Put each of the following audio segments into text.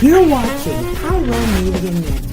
You're watching Pyro Media Network.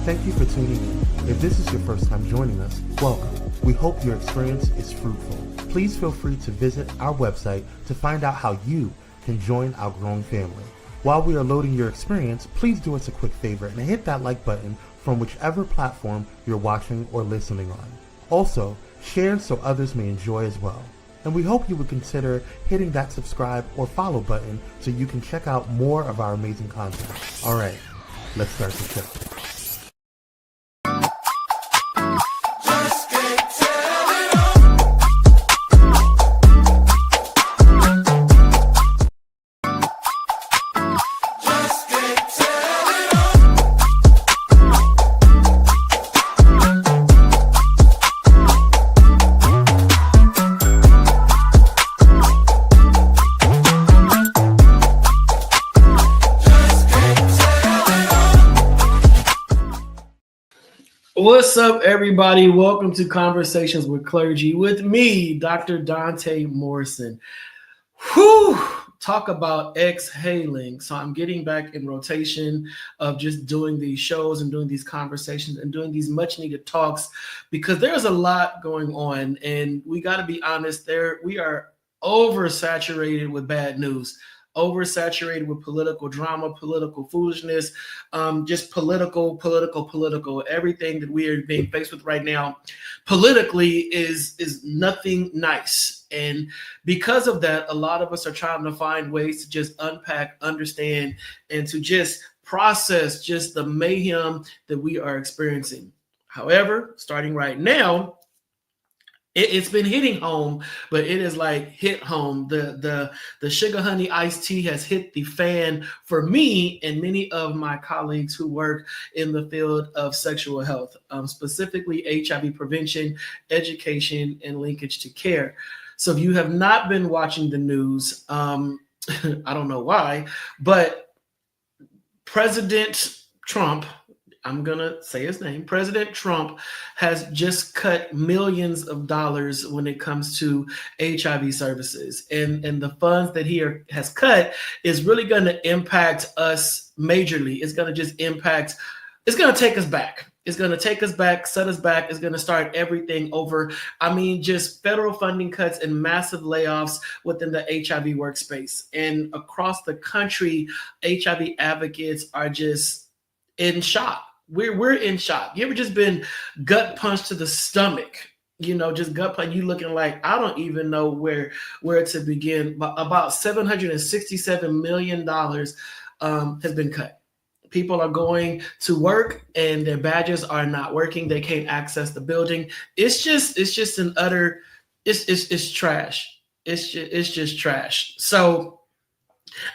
Thank you for tuning in. If this is your first time joining us, welcome. We hope your experience is fruitful. Please feel free to visit our website to find out how you can join our growing family. While we are loading your experience, please do us a quick favor and hit that like button from whichever platform you're watching or listening on. Also, share so others may enjoy as well. And we hope you would consider hitting that subscribe or follow button so you can check out more of our amazing content. All right, let's start the show. What's up, everybody? Welcome to Conversations with Clergy with me, Dr. Donta Morrison. Whew! Talk about exhaling. So I'm getting back in rotation of just doing these shows and doing these conversations and doing these much needed talks because there's a lot going on and we got to be honest, we are oversaturated with bad news. Oversaturated with political drama, political foolishness, just political. Everything that we are being faced with right now politically is nothing nice. And because of that, a lot of us are trying to find ways to just unpack, understand, and to just process just the mayhem that we are experiencing. However, starting right now, it's been hitting home, but it is like hit home. The sugar honey iced tea has hit the fan for me and many of my colleagues who work in the field of sexual health, specifically HIV prevention, education, and linkage to care. So if you have not been watching the news, I don't know why, but President Trump, I'm going to say his name. President Trump has just cut millions of dollars when it comes to HIV services. And the funds that he has cut is really going to impact us majorly. It's going to just impact, it's going to take us back. It's going to take us back, set us back. It's going to start everything over. I mean, just federal funding cuts and massive layoffs within the HIV workspace. And across the country, HIV advocates are just in shock. We're in shock. You ever just been gut punched to the stomach? You know, just gut punch. You looking like I don't even know where to begin. But about $767 million has been cut. People are going to work and their badges are not working. They can't access the building. It's just an utter. It's trash. It's just trash. So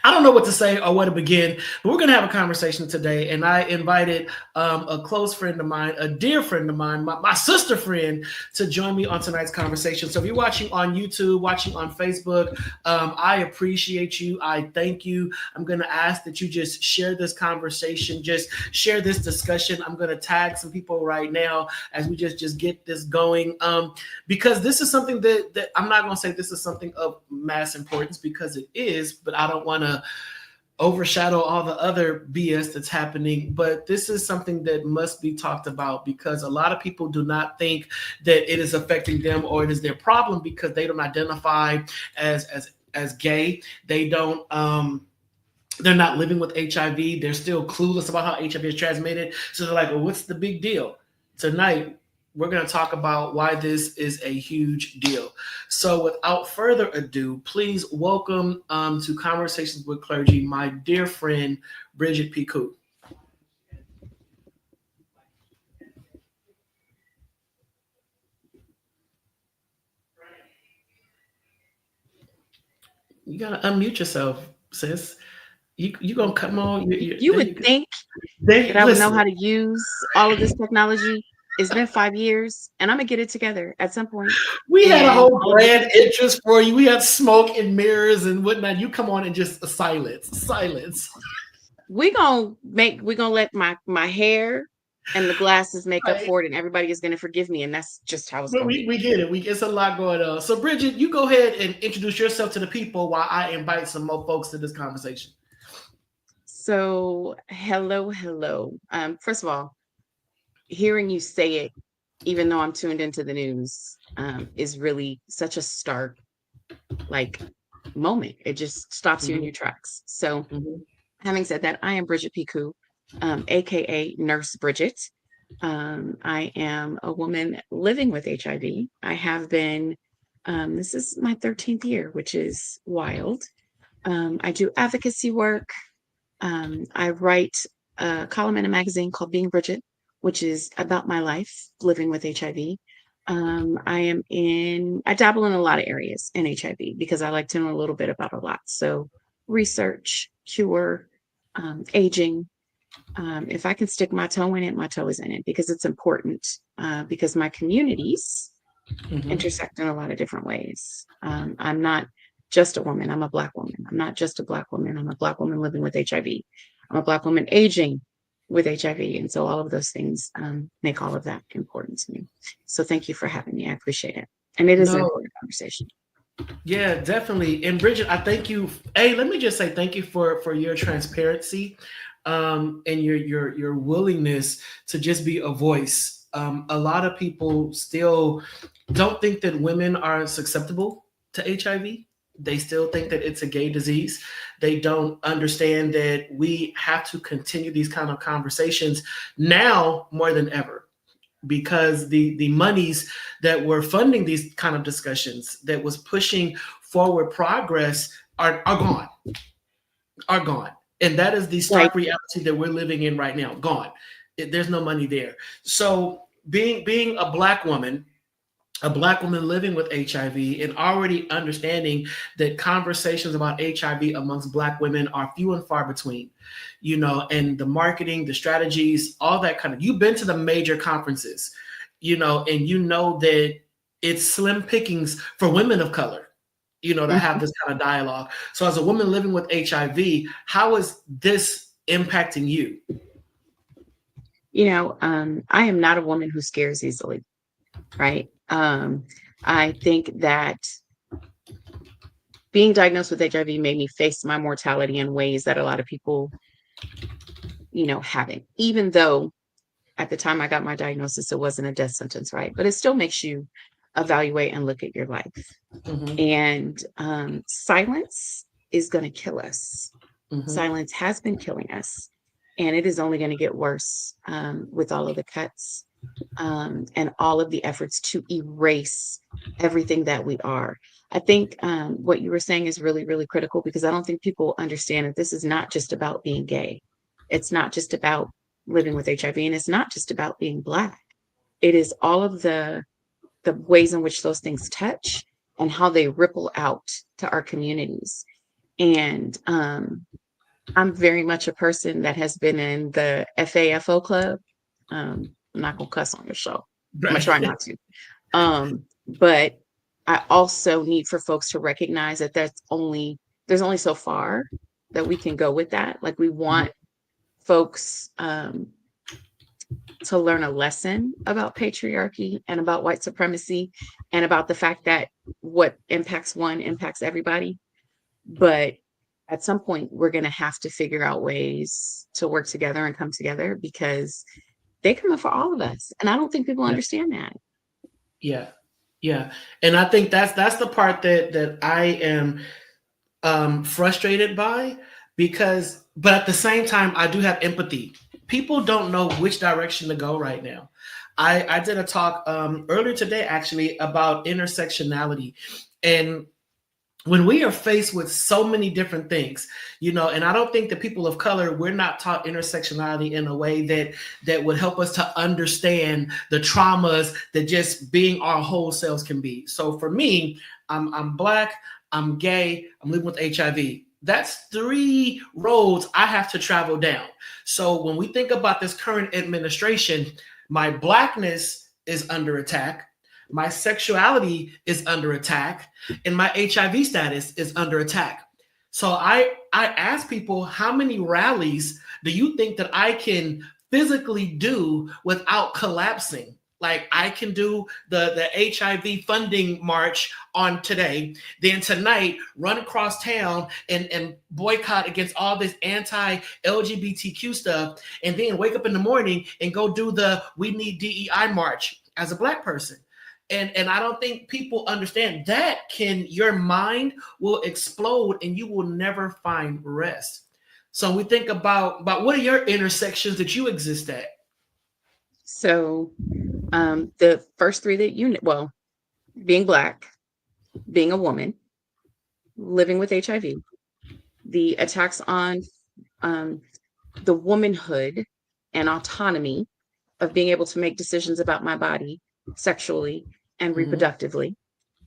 I don't know what to say or where to begin, but we're going to have a conversation today. And I invited a close friend of mine, a dear friend of mine, my sister friend, to join me on tonight's conversation. So if you're watching on YouTube, watching on Facebook, I appreciate you. I thank you. I'm going to ask that you just share this conversation, just share this discussion. I'm going to tag some people right now as we just get this going, because this is something that I'm not going to say this is something of mass importance because it is, but I don't want to overshadow all the other BS that's happening, but this is something that must be talked about because a lot of people do not think that it is affecting them or it is their problem because they don't identify as gay. They don't they're not living with HIV. They're still clueless about how HIV is transmitted. So they're like, well, what's the big deal? Tonight, we're going to talk about why this is a huge deal. So without further ado, please welcome to Conversations with Clergy, my dear friend, Bridget P. Coo. You gotta unmute yourself, sis. You gonna come on? You There would you go. think They that I would know listen. how to use all of this technology. It's been 5 years, and I'm gonna get it together at some point. We had a And whole all of this, brand interest for you. We had smoke and mirrors and whatnot. You come on and just silence. we're gonna let my hair and the glasses make up Right. for it, and everybody is gonna forgive me, and that's just how it's But gonna we, be. we get it. It's a lot going on. So Bridget, you go ahead and introduce yourself to the people while I invite some more folks to this conversation. So hello. First of all, hearing you say it, even though I'm tuned into the news, is really such a stark like moment. It just stops you in your tracks. So Mhm. having said that, I am Bridget Piku, aka Nurse Bridget. I am a woman living with HIV. I have been, this is my 13th year, which is wild. I do advocacy work. I write a column in a magazine called Being Bridget, which is about my life living with HIV. I dabble in a lot of areas in HIV because I like to know a little bit about a lot. So research, cure, aging. If I can stick my toe in it, my toe is in it because it's important because my communities Mhm. intersect in a lot of different ways. I'm not just a woman, I'm a Black woman. I'm not just a Black woman, I'm a Black woman living with HIV. I'm a Black woman aging with HIV. And so all of those things make all of that important to me. So thank you for having me. I appreciate it. And it is an No, important conversation. yeah, definitely. And Bridget, I thank you. Hey, let me just say thank you for your transparency, and your willingness to just be a voice. A lot of people still don't think that women are susceptible to HIV. They still think that it's a gay disease. They don't understand that we have to continue these kind of conversations now more than ever, because the monies that were funding these kind of discussions, that was pushing forward progress, are gone. And that is the Right. stark reality that we're living in right now. Gone. There's no money there. So being a black woman living with HIV, and already understanding that conversations about HIV amongst black women are few and far between, and the marketing, the strategies, all that kind of, you've been to the major conferences, and you know that it's slim pickings for women of color, to have this kind of dialogue. So as a woman living with HIV, how is this impacting you? I am not a woman who scares easily, right? I think that being diagnosed with HIV made me face my mortality in ways that a lot of people, haven't. Even though at the time I got my diagnosis, it wasn't a death sentence, right? But it still makes you evaluate and look at your life. Mm-hmm. And silence is going to kill us. Mm-hmm. Silence has been killing us. And it is only going to get worse with all of the cuts and all of the efforts to erase everything that we are. I think what you were saying is really, really critical, because I don't think people understand that this is not just about being gay. It's not just about living with HIV, and it's not just about being Black. It is all of the ways in which those things touch and how they ripple out to our communities. And I'm very much a person that has been in the FAFO club. I'm not gonna cuss on the show. I'm gonna try not to. But I also need for folks to recognize that there's only so far that we can go with that. Like, we want folks to learn a lesson about patriarchy and about white supremacy and about the fact that what impacts one impacts everybody. But at some point, we're going to have to figure out ways to work together and come together, because they come in for all of us. And I don't think people understand that. Yeah. Yeah. And I think that's the part that I am frustrated by, but at the same time, I do have empathy. People don't know which direction to go right now. I did a talk earlier today, actually, about intersectionality. And when we are faced with so many different things, and I don't think that people of color, we're not taught intersectionality in a way that would help us to understand the traumas that just being our whole selves can be. So for me, I'm Black, I'm gay, I'm living with HIV. That's 3 roads I have to travel down. So when we think about this current administration, my Blackness is under attack, my sexuality is under attack, and my HIV status is under attack. So I ask people, how many rallies do you think that I can physically do without collapsing? Like I can do the HIV funding march on today, then tonight run across town and boycott against all this anti-LGBTQ stuff, and then wake up in the morning and go do the We Need DEI march as a Black person. And I don't think people understand that your mind will explode and you will never find rest. So we think about what are your intersections that you exist at? So the first 3 that being Black, being a woman, living with HIV, the attacks on the womanhood and autonomy of being able to make decisions about my body sexually and reproductively,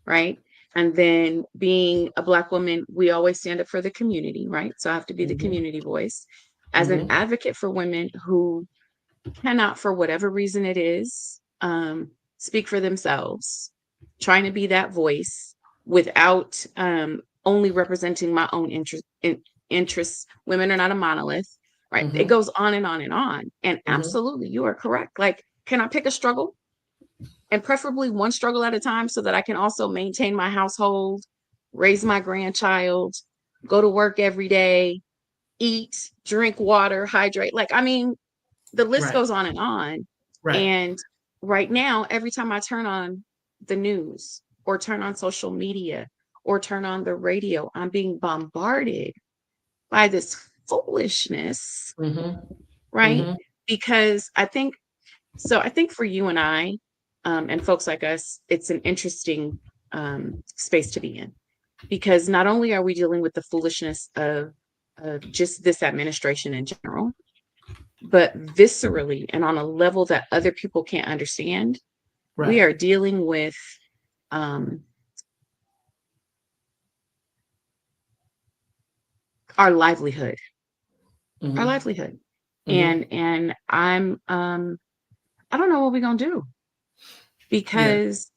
right? And then being a Black woman, we always stand up for the community, right? So I have to be the community voice as an advocate for women who cannot, for whatever reason it is, speak for themselves, trying to be that voice without only representing my own interests. Women are not a monolith, right? It goes on and on and on. And absolutely, you are correct. Like, can I pick a struggle? And preferably one struggle at a time so that I can also maintain my household, raise my grandchild, go to work every day, eat, drink water, hydrate. Like, I mean, the list goes on and on. Right. And right now, every time I turn on the news or turn on social media or turn on the radio, I'm being bombarded by this foolishness, right? Because I think for you and I, and folks like us, it's an interesting space to be in, because not only are we dealing with the foolishness of just this administration in general, but viscerally and on a level that other people can't understand, we are dealing with our livelihood, and I'm I don't know what we're gonna do, because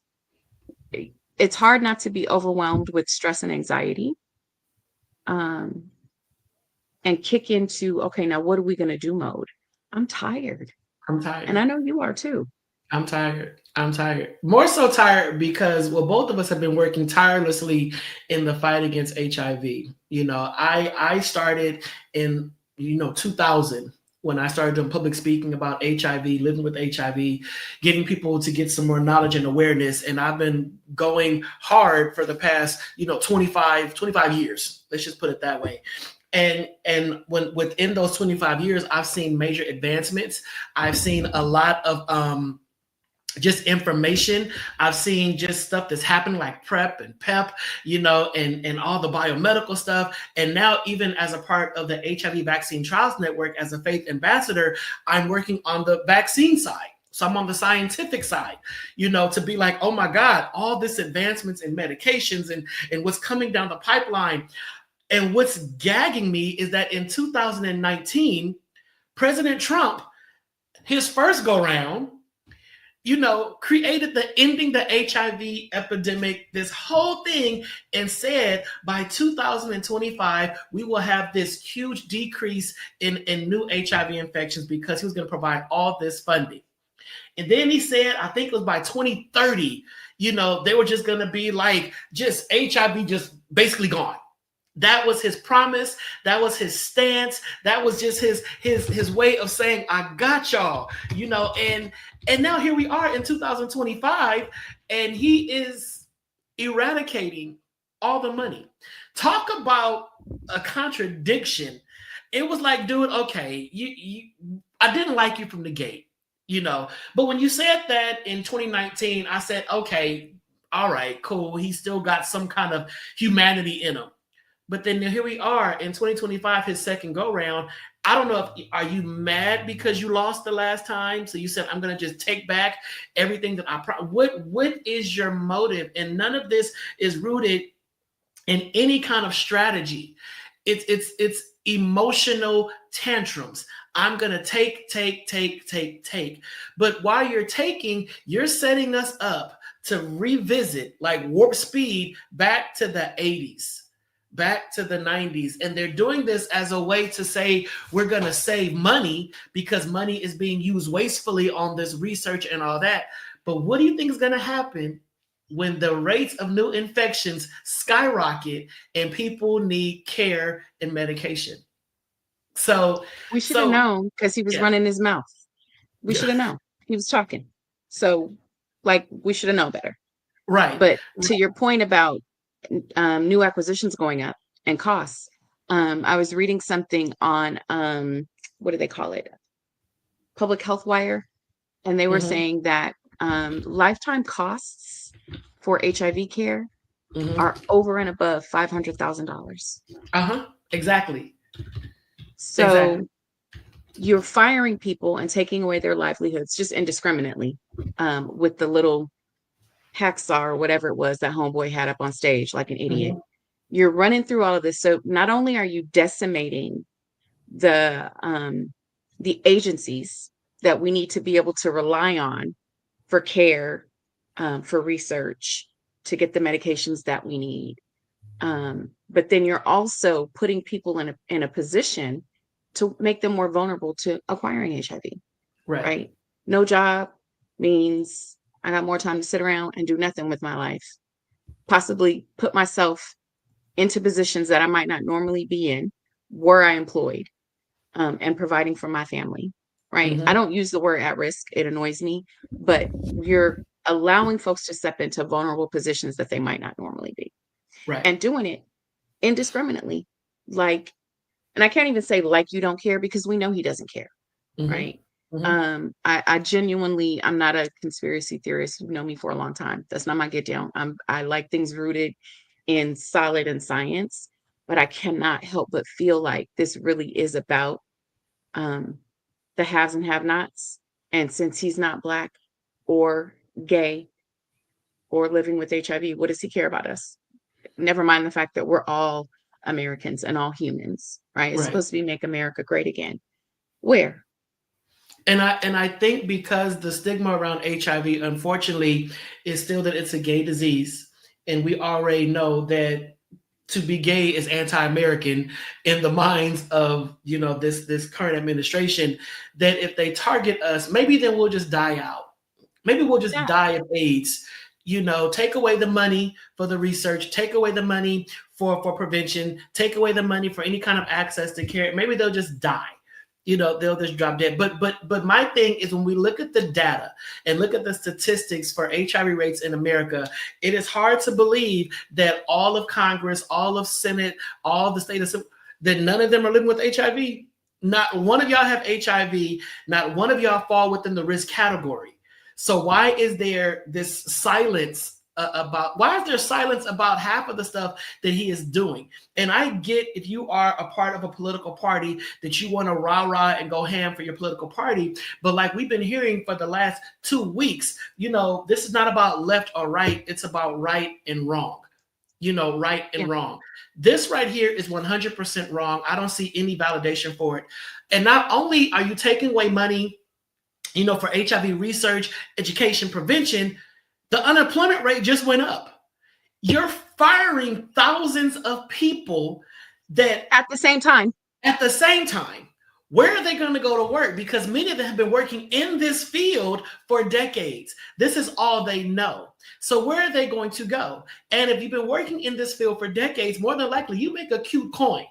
it's hard not to be overwhelmed with stress and anxiety, and kick into, okay, now what are we gonna do mode. I'm tired. And I know you are too. I'm tired. More so tired because both of us have been working tirelessly in the fight against HIV. You know, I started in 2000 when I started doing public speaking about HIV, living with HIV, getting people to get some more knowledge and awareness. And I've been going hard for the past 25 years. Let's just put it that way. And when within those 25 years, I've seen major advancements. I've seen a lot of just information. I've seen just stuff that's happening like PrEP and PEP, and all the biomedical stuff. And now, even as a part of the HIV Vaccine Trials Network, as a faith ambassador, I'm working on the vaccine side. So I'm on the scientific side, to be like, oh my God, all this advancements in medications and what's coming down the pipeline. And what's gagging me is that in 2019, President Trump, his first go round, created the ending the HIV epidemic, this whole thing, and said by 2025, we will have this huge decrease in new HIV infections because he was going to provide all this funding. And then he said, I think it was by 2030, they were just going to be like, just HIV just basically gone. That was his promise. That was his stance. That was just his way of saying, I got y'all, and now here we are in 2025, and he is eradicating all the money. Talk about a contradiction. It was like, dude, okay, I didn't like you from the gate, but when you said that in 2019, I said, okay, all right, cool. He still got some kind of humanity in him. But then here we are in 2025, his second go round. I don't know are you mad because you lost the last time? So you said, I'm going to just take back everything that what is your motive? And none of this is rooted in any kind of strategy, it's emotional tantrums. I'm gonna take. But while you're taking, you're setting us up to revisit like warp speed back to the 80s, back to the 90s. And they're doing this as a way to say we're gonna save money because money is being used wastefully on this research and all that. But what do you think is gonna happen when the rates of new infections skyrocket and people need care and medication? So We should have known because he was yeah. running his mouth. We Yeah. should have known. He was talking. So, like, we should have known better. Right. But to your point about new acquisitions going up and costs, I was reading something on what do they call it? Public Health Wire, and they were saying that lifetime costs for HIV care are over and above $500,000. Exactly. So Exactly. you're firing people and taking away their livelihoods just indiscriminately with the little hacksaw or whatever it was that homeboy had up on stage like an idiot. You're running through all of this. So not only are you decimating the agencies that we need to be able to rely on for care, for research, to get the medications that we need, but then you're also putting people in a position to make them more vulnerable to acquiring HIV. Right? No job means I got more time to sit around and do nothing with my life. Possibly put myself into positions that I might not normally be in were I employed, and providing for my family. Right? I don't use the word at risk. It annoys me, but you're allowing folks to step into vulnerable positions that they might not normally be. Right. And doing it indiscriminately. Like, and I can't even say like you don't care because we know he doesn't care. Right. I genuinely, I'm not a conspiracy theorist. You know me for a long time. That's not my get down. I like things rooted in solid and science, but I cannot help but feel like this really is about the haves and have-nots. And since he's not Black or gay or living with HIV, what does he care about us? Never mind the fact that we're all Americans and all humans, right? It's supposed to be make America great again. Where? And I think because the stigma around HIV, unfortunately, is still that it's a gay disease. And we already know that to be gay is anti-American in the minds of, this current administration, that if they target us, maybe then we'll just die out. Maybe we'll just die of AIDS. Take away the money for the research, take away the money for prevention, take away the money for any kind of access to care. Maybe they'll just die. They'll just drop dead. But my thing is when we look at the data and look at the statistics for HIV rates in America, it is hard to believe that all of Congress, all of Senate, all the state of that none of them are living with HIV. Not one of y'all have HIV. Not one of y'all fall within the risk category. So why is there this silence why is there silence about half of the stuff that he is doing? And I get if you are a part of a political party that you want to rah-rah and go ham for your political party. But like we've been hearing for the last 2 weeks, this is not about left or right. It's about right and wrong. Right and wrong. This right here is 100% wrong. I don't see any validation for it. And not only are you taking away money, for HIV research, education, prevention, the unemployment rate just went up. You're firing thousands of people that at the same time. Where are they going to go to work? Because many of them have been working in this field for decades. This is all they know. So where are they going to go? And if you've been working in this field for decades, more than likely you make a cute coin.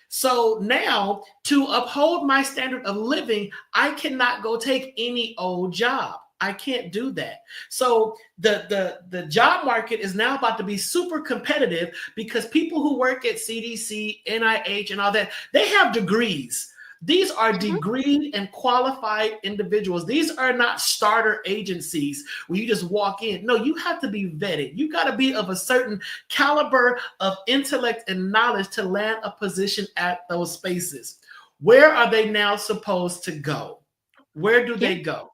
So now to uphold my standard of living, I cannot go take any old job. I can't do that. So the job market is now about to be super competitive because people who work at CDC, NIH, and all that, they have degrees. These are degreed and qualified individuals. These are not starter agencies where you just walk in. No, you have to be vetted. You got to be of a certain caliber of intellect and knowledge to land a position at those spaces. Where are they now supposed to go? Where do they go?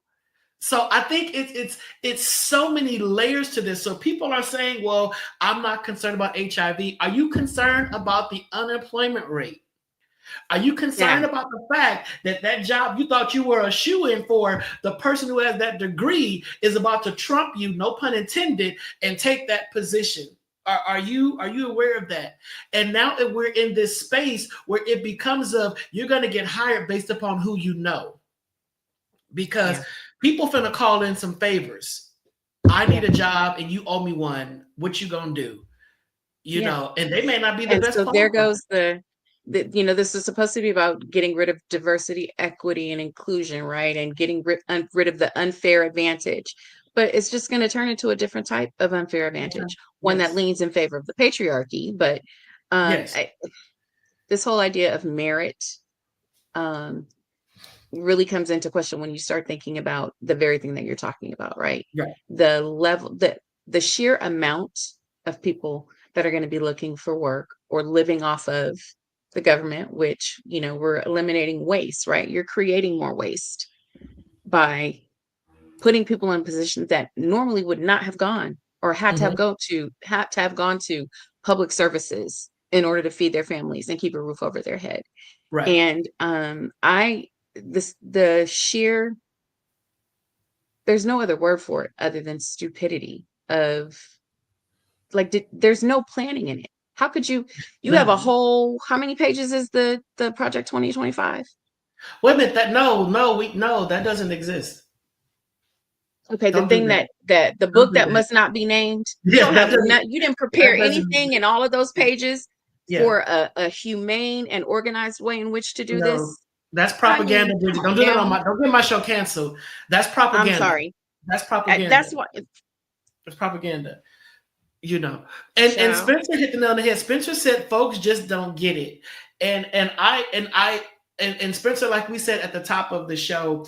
So I think it's so many layers to this. So people are saying, well, I'm not concerned about HIV. Are you concerned about the unemployment rate? Are you concerned about the fact that that job you thought you were a shoo-in for, the person who has that degree is about to trump you, no pun intended, and take that position? Are you aware of that? And now that we're in this space where it becomes you're going to get hired based upon who you know. Because people finna call in some favors. I need a job and you owe me one. What you gonna do? You know, and they may not be the best. So there goes the this is supposed to be about getting rid of diversity, equity, and inclusion, right? And getting rid of the unfair advantage. But it's just going to turn into a different type of unfair advantage, one that leans in favor of the patriarchy. But this whole idea of merit really comes into question when you start thinking about the very thing that you're talking about, right? The level, the sheer amount of people that are going to be looking for work or living off of the government, which, we're eliminating waste, right? You're creating more waste by putting people in positions that normally would not have gone or had to have gone to public services in order to feed their families and keep a roof over their head. Right. And there's no other word for it other than stupidity of there's no planning in it. How could you have a whole, how many pages is the Project 2025? Wait a minute, that doesn't exist. Okay, the thing that the book that must not be named. You didn't prepare anything in all of those pages for a humane and organized way in which to do this. That's propaganda, Bridget. Don't get my show canceled. That's propaganda. I'm sorry. That's propaganda. That's what. It's propaganda. And Spencer hit the nail on the head. Spencer said, "Folks just don't get it." And Spencer, like we said at the top of the show,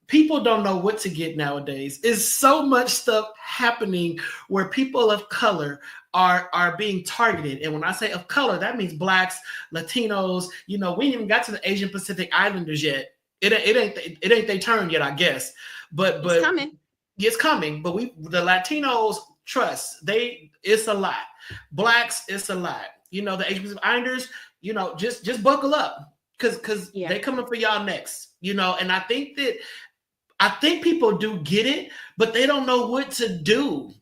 people don't know what to get nowadays. There's so much stuff happening where people of color are being targeted. And when I say of color, that means Blacks, Latinos. We ain't even got to the Asian Pacific Islanders yet. It ain't their turn yet, I guess. But it's coming. It's coming. But the Latinos, trust, it's a lot. Blacks, it's a lot. The Asian Pacific Islanders, just buckle up because they coming for y'all next. And I think people do get it, but they don't know what to do.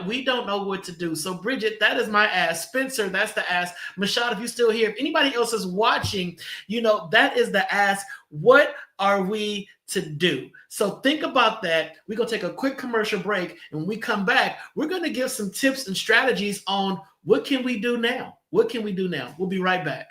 We don't know what to do. So Bridget, that is my ask. Spencer, that's the ask. Mashad, if you're still here, if anybody else is watching, that is the ask. What are we to do? So think about that. We're going to take a quick commercial break. And when we come back, we're going to give some tips and strategies on what can we do now? What can we do now? We'll be right back.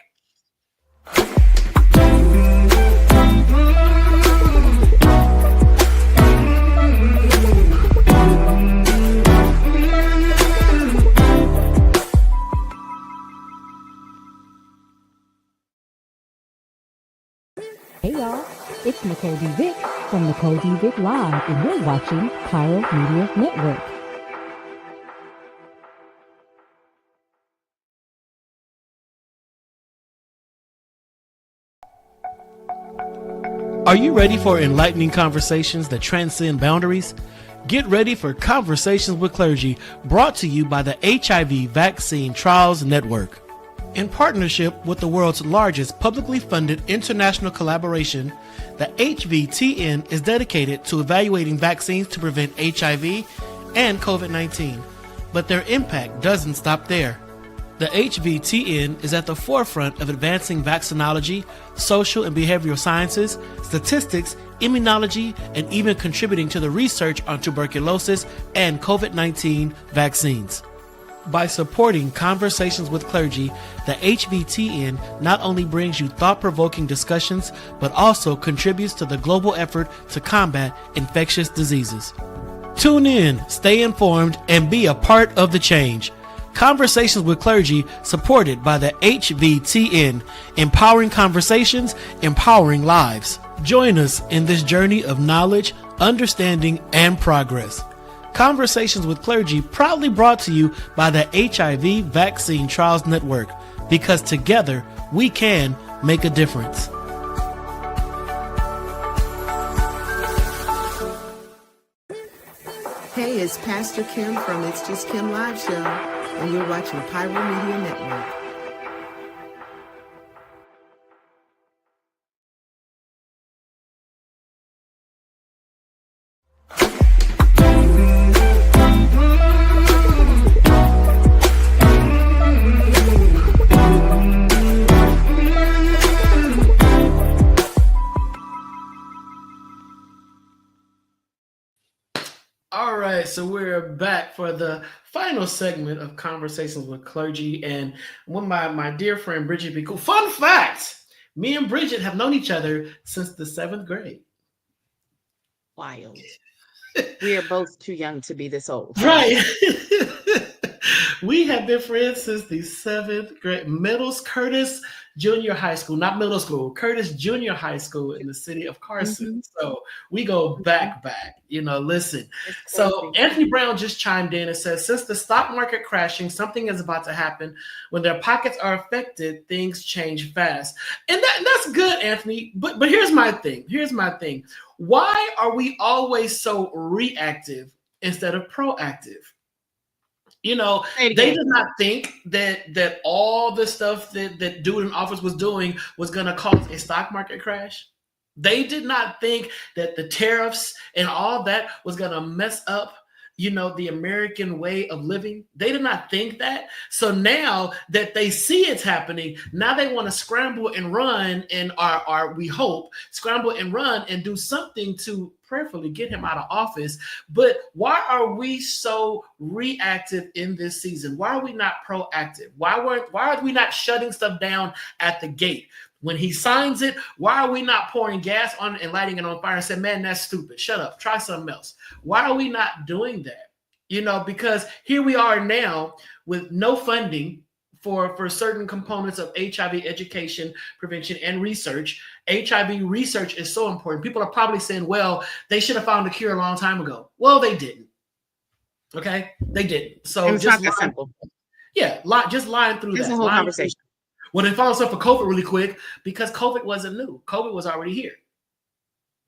Hey y'all, it's Nicole D. Vick from Nicole D. Vick Live, and you're watching Pyro Media Network. Are you ready for enlightening conversations that transcend boundaries? Get ready for Conversations with Clergy, brought to you by the HIV Vaccine Trials Network. In partnership with the world's largest publicly funded international collaboration, the HVTN is dedicated to evaluating vaccines to prevent HIV and COVID-19. But their impact doesn't stop there. The HVTN is at the forefront of advancing vaccinology, social and behavioral sciences, statistics, immunology, and even contributing to the research on tuberculosis and COVID-19 vaccines. By supporting Conversations with Clergy, the HVTN not only brings you thought-provoking discussions, but also contributes to the global effort to combat infectious diseases. Tune in, stay informed, and be a part of the change. Conversations with Clergy, supported by the HVTN, empowering conversations, empowering lives. Join us in this journey of knowledge, understanding, and progress. Conversations with Clergy, proudly brought to you by the HIV Vaccine Trials Network, because together we can make a difference. is Pastor Kim from It's Just Kim Live Show, and you're watching Pyro Media Network. All right, so we're back for the final segment of Conversations with Clergy, and with my dear friend Bridget B. Cool. Fun fact: me and Bridget have known each other since the 7th grade. Wild. We are both too young to be this old. Right. We have been friends since the 7th grade. Curtis Junior High School, not middle school, Curtis Junior High School in the city of Carson. So we go back. Listen. So Anthony Brown just chimed in and says, since the stock market crashing, something is about to happen. When their pockets are affected, things change fast. And that's good, Anthony. But here's my thing. Why are we always so reactive instead of proactive? They did not think that all the stuff that dude in office was doing was going to cause a stock market crash. They did not think that the tariffs and all that was going to mess up, the American way of living. They did not think that. So now that they see it's happening, now they want to scramble and run and we hope, scramble and run and do something to prayerfully get him out of office. But why are we so reactive in this season? Why are we not proactive? Why are we not shutting stuff down at the gate? When he signs it, why are we not pouring gas on it and lighting it on fire and saying, man, that's stupid. Shut up. Try something else. Why are we not doing that? Because here we are now with no funding for certain components of HIV education, prevention, and research. HIV research is so important. People are probably saying, well, they should have found a cure a long time ago. Well, they didn't. Okay? They didn't. So it's not that simple. Yeah, just lying through that. It's a whole conversation. Well, they found stuff for COVID really quick because COVID wasn't new. COVID was already here.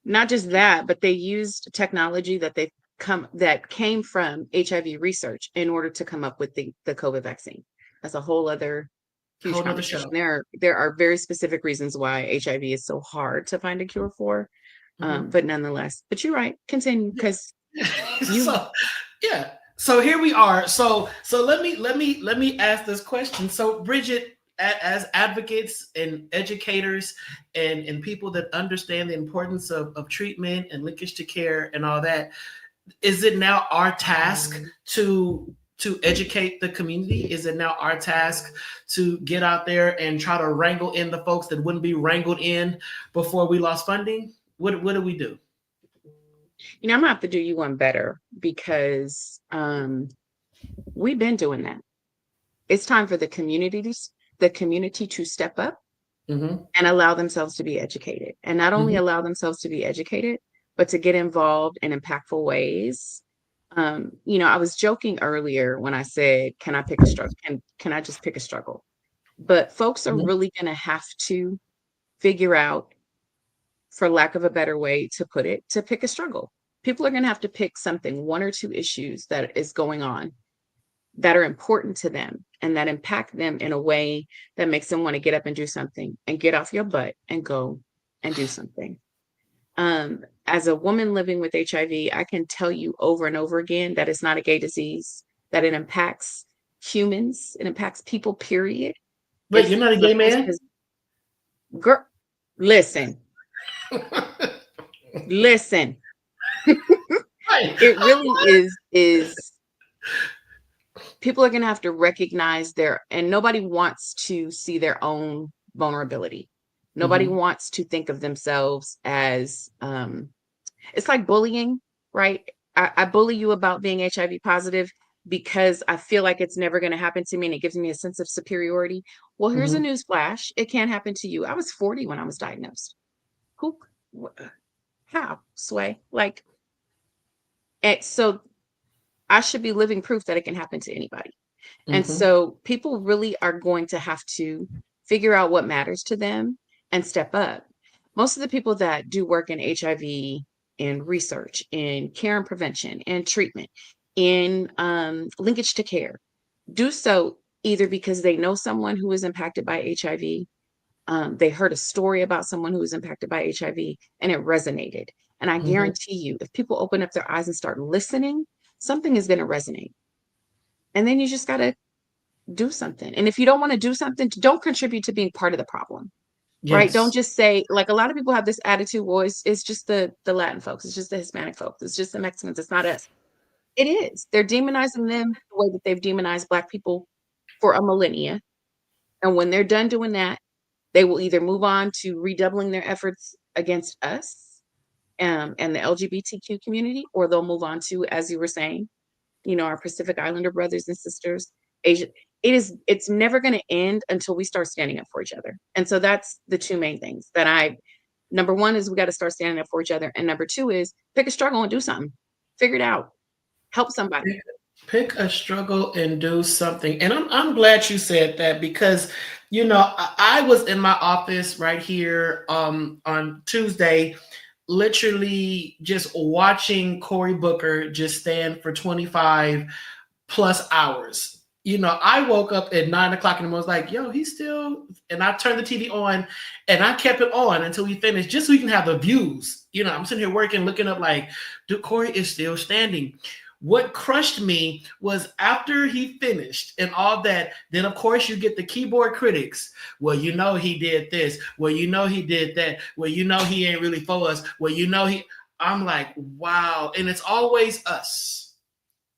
Not just that, but they used technology that came from HIV research in order to come up with the COVID vaccine. That's a whole other huge conversation. There are very specific reasons why HIV is so hard to find a cure for, but nonetheless. But you're right. Continue, because So here we are. So let me ask this question. So Bridget, as advocates and educators and people that understand the importance of treatment and linkage to care and all that, is it now our task to educate the community? Is it now our task to get out there and try to wrangle in the folks that wouldn't be wrangled in before we lost funding? What do we do? I'm gonna have to do you one better, because we've been doing that. It's time for the community to step up and allow themselves to be educated, and not only allow themselves to be educated, but to get involved in impactful ways. I was joking earlier when I said, can I pick a struggle? Can I just pick a struggle? But folks are really going to have to figure out, for lack of a better way to put it, to pick a struggle. People are going to have to pick something, one or two issues that is going on that are important to them and that impact them in a way that makes them want to get up and do something and get off your butt and go and do something. As a woman living with HIV, I can tell you over and over again that it's not a gay disease, that it impacts humans, it impacts people, period. Wait, you're not a gay man? Girl, listen. Listen. It really is people are going to have to recognize and nobody wants to see their own vulnerability. Nobody wants to think of themselves as, it's like bullying, right? I bully you about being HIV positive because I feel like it's never going to happen to me and it gives me a sense of superiority. Well, here's a news flash. It can't happen to you. I was 40 when I was diagnosed. How? Sway? So I should be living proof that it can happen to anybody. And so people really are going to have to figure out what matters to them and step up. Most of the people that do work in HIV, in research, in care and prevention, and treatment, in linkage to care do so either because they know someone who is impacted by HIV, they heard a story about someone who was impacted by HIV and it resonated. And I guarantee you, if people open up their eyes and start listening, something is going to resonate. And then you just got to do something. And if you don't want to do something, don't contribute to being part of the problem. Yes. Right? Don't just say, like, a lot of people have this attitude, well, it's just the Latin folks, it's just the Hispanic folks, it's just the Mexicans, it's not us. It is. They're demonizing them the way that they've demonized Black people for a millennia. And when they're done doing that, they will either move on to redoubling their efforts against us and the LGBTQ community, or they'll move on to, as you were saying, our Pacific Islander brothers and sisters, Asia. It's never going to end until we start standing up for each other. And so that's the two main things that number one is we got to start standing up for each other. And number two is pick a struggle and do something. Figure it out. Help somebody. Pick a struggle and do something. And I'm glad you said that, because I was in my office right here on Tuesday, literally just watching Cory Booker just stand for 25 plus hours. I woke up at 9 o'clock in the morning, I was like, yo, he's still, and I turned the TV on and I kept it on until we finished, just so we can have the views. I'm sitting here working, looking up like, dude, Cory is still standing. What crushed me was after he finished and all that, then of course you get the keyboard critics. Well, he did this. Well, he did that. Well, he ain't really for us. Well, I'm like, wow. And it's always us.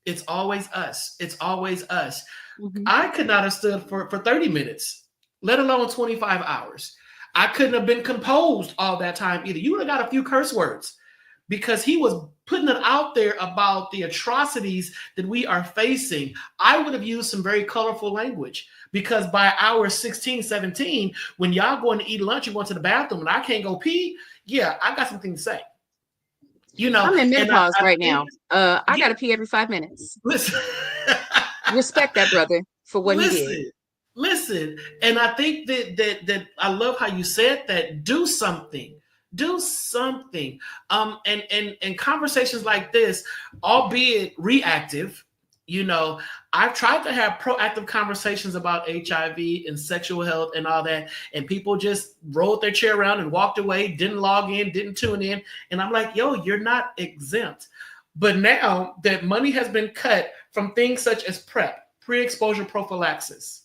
It's always us. It's always us. Mm-hmm. I could not have stood for 30 minutes, let alone 25 hours. I couldn't have been composed all that time either. You would have got a few curse words, because he was putting it out there about the atrocities that we are facing. I would have used some very colorful language, because by hour 16, 17, when y'all going to eat lunch, you going to the bathroom and I can't go pee, yeah, I got something to say. I'm in menopause right now. I got to pee every 5 minutes. Listen. Respect that brother for what he did. Listen. And I think that I love how you said that. Do something. And conversations like this, albeit reactive, I've tried to have proactive conversations about HIV and sexual health and all that, and people just rolled their chair around and walked away, didn't log in, didn't tune in. And I'm like, yo, you're not exempt. But now that money has been cut from things such as PrEP, pre-exposure prophylaxis,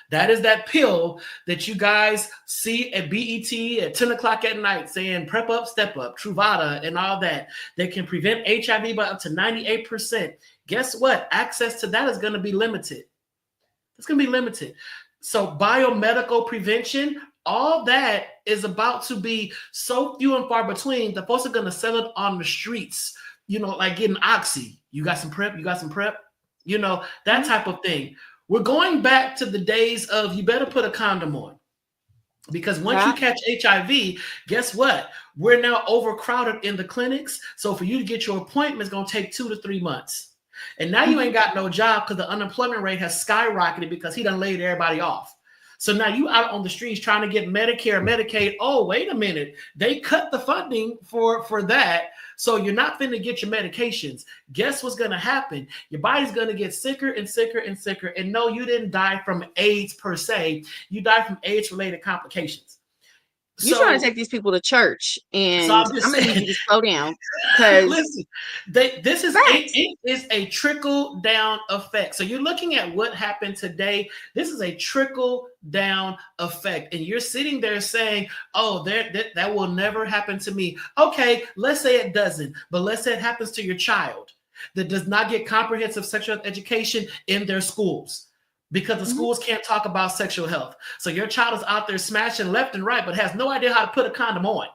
that is that pill that you guys see at BET at 10 o'clock at night saying prep up, step up, Truvada and all that can prevent HIV by up to 98%. Guess what? Access to that is going to be limited. It's going to be limited. So biomedical prevention, all that is about to be so few and far between. The folks are going to sell it on the streets, like getting Oxy. You got some PrEP? That type of thing. We're going back to the days of you better put a condom on, because once you catch HIV, guess what? We're now overcrowded in the clinics. So for you to get your appointment, it's going to take 2 to 3 months. And now you ain't got no job because the unemployment rate has skyrocketed because he done laid everybody off. So now you out on the streets trying to get Medicare, Medicaid. Oh, wait a minute. They cut the funding for that. So you're not finna get your medications. Guess what's going to happen? Your body's going to get sicker and sicker and sicker. And no, you didn't die from AIDS per se. You died from AIDS-related complications. You're trying to take these people to church, and I'm going to need you to slow down. Listen, this is it is a trickle down effect. So you're looking at what happened today. This is a trickle down effect, and you're sitting there saying, "Oh, that will never happen to me." Okay, let's say it doesn't, but let's say it happens to your child that does not get comprehensive sexual education in their schools, because the schools can't talk about sexual health. So your child is out there smashing left and right, but has no idea how to put a condom on,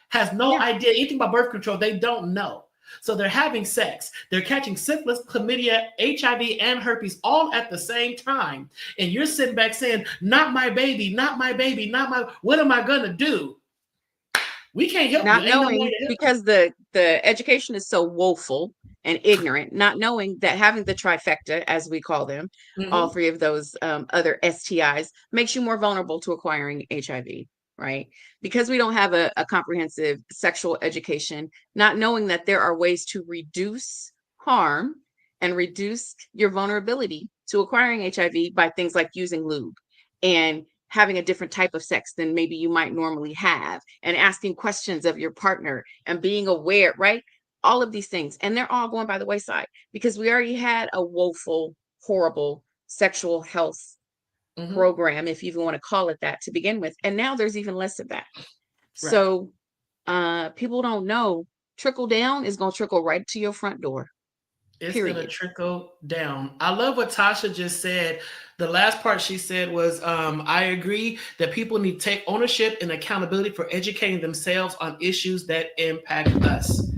has no idea anything about birth control. They don't know. So they're having sex. They're catching syphilis, chlamydia, HIV, and herpes all at the same time. And you're sitting back saying, not my baby, not my baby, not my, what am I going to do? We can't help not you. knowing, because the education is so woeful and ignorant, not knowing that having the trifecta, as we call them, all three of those other STIs, makes you more vulnerable to acquiring HIV, right? Because we don't have a comprehensive sexual education, not knowing that there are ways to reduce harm and reduce your vulnerability to acquiring HIV by things like using lube and having a different type of sex than maybe you might normally have, and asking questions of your partner and being aware, right? All of these things. And they're all going by the wayside because we already had a woeful, horrible sexual health program, if you even want to call it that, to begin with. And now there's even less of that. Right. So people don't know, trickle down is going to trickle right to your front door. It's going to trickle down. I love what Tasha just said. The last part she said was, I agree that people need to take ownership and accountability for educating themselves on issues that impact us.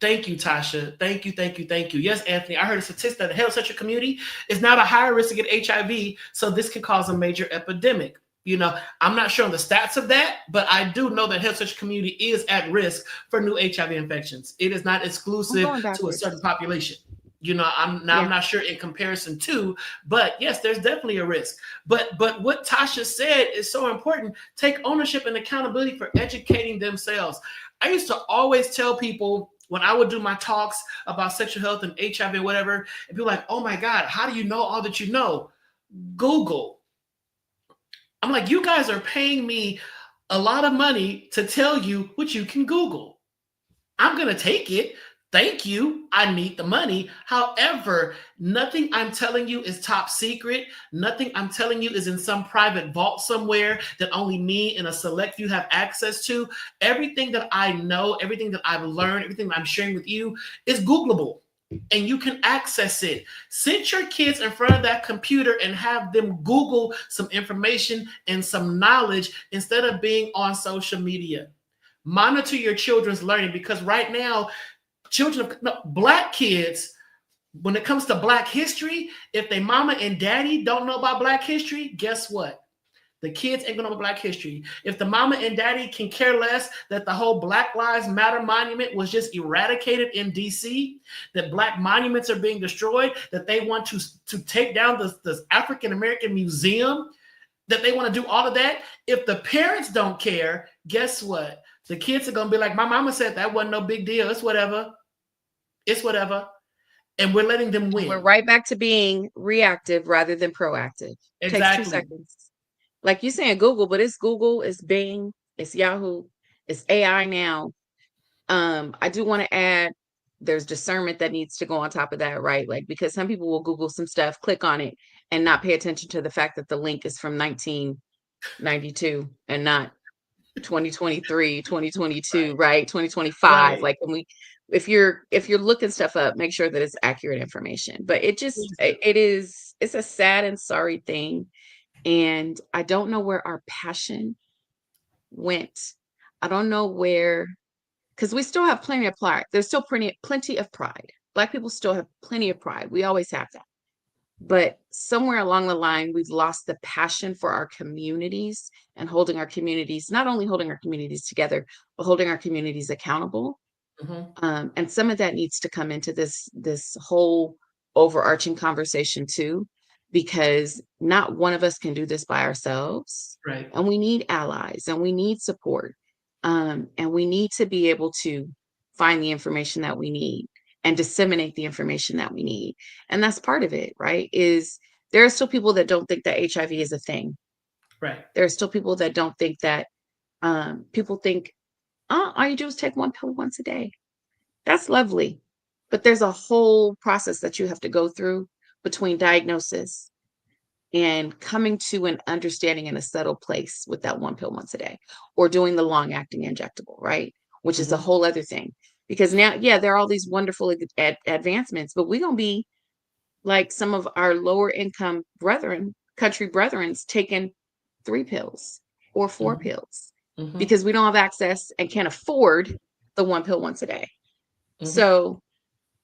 Thank you, Tasha. Thank you, thank you, thank you. Yes, Anthony, I heard a statistic that the heterosexual community is now at a higher risk to get HIV, so this can cause a major epidemic. You know, I'm not sure on the stats of that, but I do know that heterosexual community is at risk for new HIV infections. It is not exclusive to a certain population. You know, I'm not sure in comparison to, but yes, there's definitely a risk. But what Tasha said is so important. Take ownership and accountability for educating themselves. I used to always tell people when I would do my talks about sexual health and HIV and whatever, and people like, oh my God, how do you know all that you know? Google. I'm like, you guys are paying me a lot of money to tell you what you can Google. I'm going to take it. Thank you. I need the money. However, nothing I'm telling you is top secret. Nothing I'm telling you is in some private vault somewhere that only me and a select few have access to. Everything that I know, everything that I've learned, everything that I'm sharing with you is Googleable. And you can access it. Sit your kids in front of that computer and have them Google some information and some knowledge instead of being on social media. Monitor your children's learning, because right now, Black kids, when it comes to Black history, if their mama and daddy don't know about Black history, guess what? The kids ain't gonna know Black history. If the mama and daddy can care less that the whole Black Lives Matter monument was just eradicated in DC, that Black monuments are being destroyed, that they want to take down the African American Museum, that they want to do all of that. If the parents don't care, guess what? The kids are gonna be like, my mama said that wasn't no big deal. It's whatever. It's whatever. And we're letting them win. We're right back to being reactive rather than proactive. Exactly. Takes 2 seconds. Like you're saying Google, but it's Google, it's Bing, it's Yahoo, it's AI now. I do want to add, there's discernment that needs to go on top of that, right? Like, because some people will Google some stuff, click on it, and not pay attention to the fact that the link is from 1992 and not 2023, 2022, right? 2025. Right. Like, if you're looking stuff up, make sure that it's accurate information. But it's a sad and sorry thing. And I don't know where our passion went. I don't know where, because we still have plenty of pride. There's still plenty of pride. Black people still have plenty of pride. We always have that. But somewhere along the line, we've lost the passion for our communities and holding our communities, not only holding our communities together, but holding our communities accountable. Mm-hmm. And some of that needs to come into this whole overarching conversation too, because not one of us can do this by ourselves. Right. And we need allies and we need support. And we need to be able to find the information that we need and disseminate the information that we need. And that's part of it, right? Is there are still people that don't think that HIV is a thing. Right. There are still people that don't think that, people think, all you do is take one pill once a day. That's lovely. But there's a whole process that you have to go through between diagnosis and coming to an understanding in a settled place with that one pill once a day, or doing the long acting injectable, right? Which is a whole other thing. Because now, there are all these wonderful advancements, but we're going to be like some of our lower income country brethrens taking 3 pills or 4 pills because we don't have access and can't afford the one pill once a day. So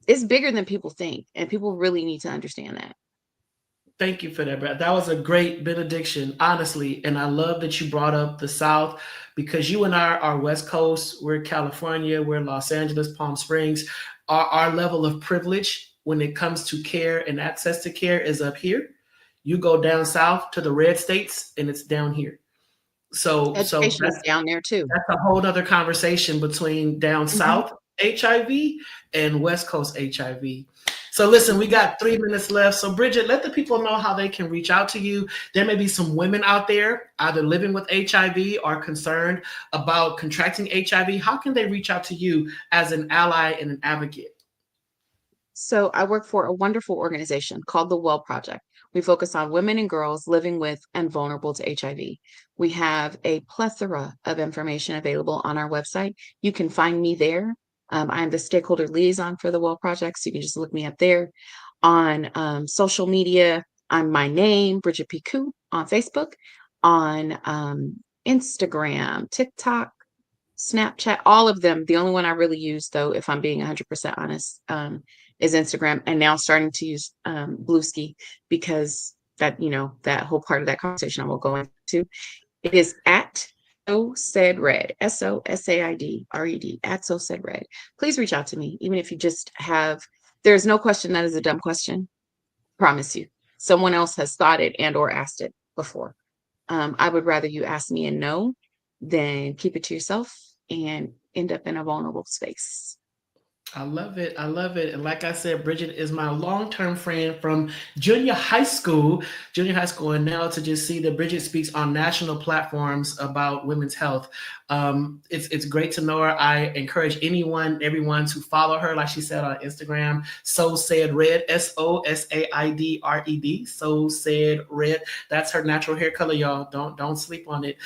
it's bigger than people think, and people really need to understand that. Thank you for that, Brad. That was a great benediction, honestly. And I love that you brought up the South, because you and I are West Coast. We're California. We're Los Angeles, Palm Springs. Our level of privilege when it comes to care and access to care is up here. You go down south to the red states and it's down here. So education is down there too. That's a whole other conversation between down south HIV and West Coast HIV. So listen, we got 3 minutes left. So Bridget, let the people know how they can reach out to you. There may be some women out there either living with HIV or concerned about contracting HIV. How can they reach out to you as an ally and an advocate? So I work for a wonderful organization called the Well Project. We focus on women and girls living with and vulnerable to HIV. We have a plethora of information available on our website. You can find me there. I'm the stakeholder liaison for the Well Project, so you can just look me up there. On social media, I'm my name, Bridget Piku, on Facebook, on Instagram, TikTok, Snapchat, all of them. The only one I really use, though, if I'm being 100% honest, is Instagram, and now starting to use Bluesky, because that, that whole part of that conversation I will go into. It is at So Said Red, SOSAIDRED, at So Said Red. Please reach out to me, even if you just have, there's no question that is a dumb question. Promise you. Someone else has thought it and or asked it before. I would rather you ask me and know than keep it to yourself and end up in a vulnerable space. I love it. I love it. And like I said, Bridget is my long-term friend from junior high school, and now to just see that Bridget speaks on national platforms about women's health. It's great to know her. I encourage everyone to follow her, like she said, on Instagram. So Said Red, SOSAIDRED. So Said Red. That's her natural hair color, y'all. Don't sleep on it.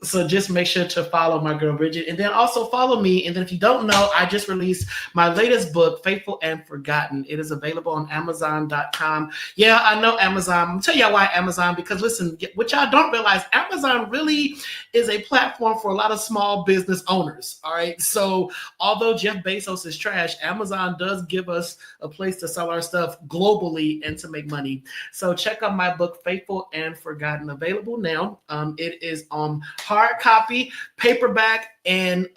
So just make sure to follow my girl Bridget, and then also follow me. And then if you don't know, I just released my latest book, Faithful and Forgotten. It is available on Amazon.com. Yeah, I know Amazon. I'm gonna tell y'all why Amazon, because listen, what y'all don't realize, Amazon really is a platform for a lot of small business owners. All right. So although Jeff Bezos is trash, Amazon does give us a place to sell our stuff globally and to make money. So check out my book, Faithful and Forgotten, available now. It is on hard copy, paperback, and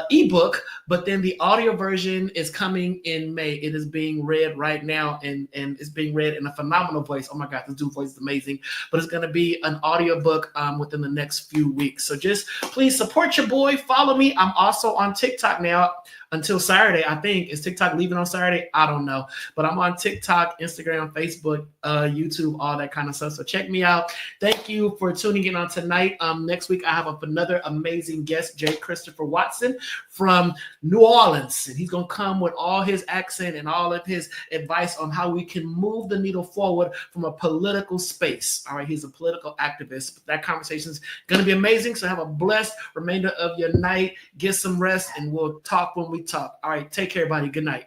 ebook, but then the audio version is coming in May. It is being read right now, and it's being read in a phenomenal voice. Oh my God, this dude's voice is amazing. But it's going to be an audio book within the next few weeks. So just please support your boy. Follow me. I'm also on TikTok now until Saturday, I think. Is TikTok leaving on Saturday? I don't know. But I'm on TikTok, Instagram, Facebook, YouTube, all that kind of stuff. So check me out. Thank you for tuning in on tonight. Next week, I have another amazing guest, J. Christopher Watson from New Orleans. And he's going to come with all his accent and all of his advice on how we can move the needle forward from a political space. All right, he's a political activist. That conversation is going to be amazing. So have a blessed remainder of your night. Get some rest, and we'll talk when we talk. All right, take care, everybody. Good night.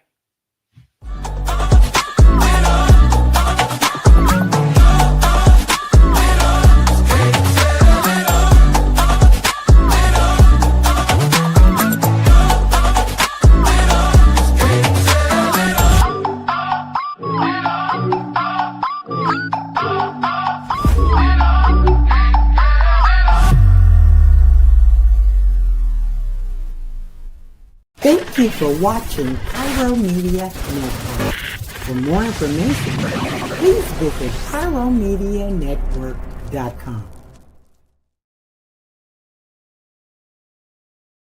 Thank you for watching Pyro Media Network. For more information, please visit pyromedianetwork.com.